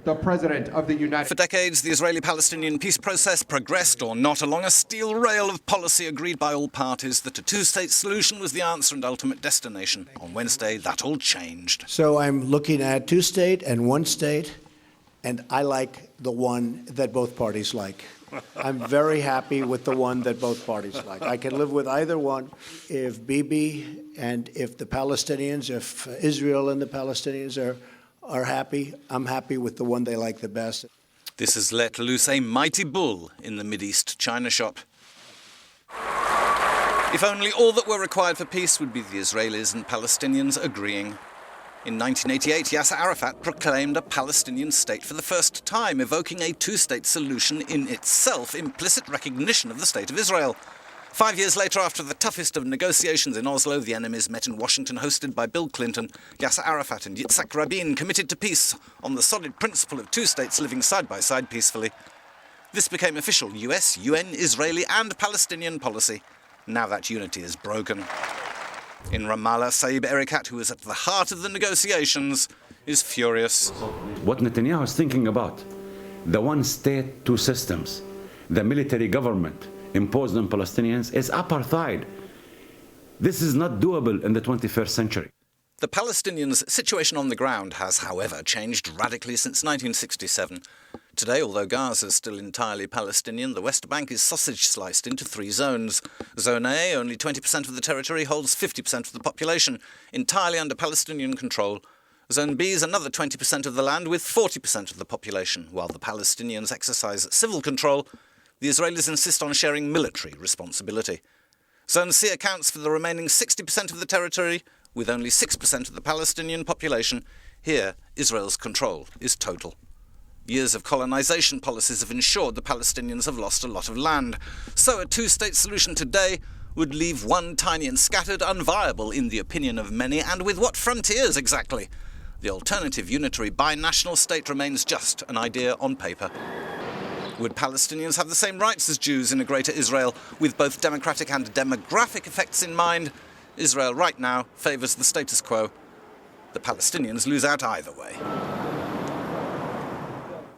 the President of the United States. For decades, the Israeli-Palestinian peace process progressed or not along a steel rail of policy agreed by all parties that a two-state solution was the answer and ultimate destination. On Wednesday, that all changed. So I'm looking at two-state and one-state, and I like the one that both parties like. I'm very happy with the one that both parties like. I can live with either one. If Bibi and if the Palestinians, if Israel and the Palestinians are happy, I'm happy with the one they like the best. This has let loose a mighty bull in the Mideast China shop. If only all that were required for peace would be the Israelis and Palestinians agreeing. In 1988, Yasser Arafat proclaimed a Palestinian state for the first time, evoking a two-state solution in itself implicit recognition of the State of Israel. 5 years later, after the toughest of negotiations in Oslo, the enemies met in Washington, hosted by Bill Clinton. Yasser Arafat and Yitzhak Rabin committed to peace on the solid principle of two states living side by side peacefully. This became official US, UN, Israeli and Palestinian policy. Now that unity is broken. In Ramallah, Saeb Erekat, who is at the heart of the negotiations, is furious. What Netanyahu is thinking about, the one state, two systems, the military government imposed on Palestinians is apartheid. This is not doable in the 21st century. The Palestinians' situation on the ground has, however, changed radically since 1967. Today, although Gaza is still entirely Palestinian, the West Bank is sausage-sliced into 3 zones. Zone A, only 20% of the territory, holds 50% of the population, entirely under Palestinian control. Zone B is another 20% of the land with 40% of the population. While the Palestinians exercise civil control, the Israelis insist on sharing military responsibility. Zone C accounts for the remaining 60% of the territory, with only 6% of the Palestinian population. Here, Israel's control is total. Years of colonization policies have ensured the Palestinians have lost a lot of land. So a two-state solution today would leave one tiny and scattered unviable in the opinion of many, and with what frontiers exactly? The alternative unitary binational state remains just an idea on paper. Would Palestinians have the same rights as Jews in a greater Israel, with both democratic and demographic effects in mind? Israel right now favours the status quo. The Palestinians lose out either way.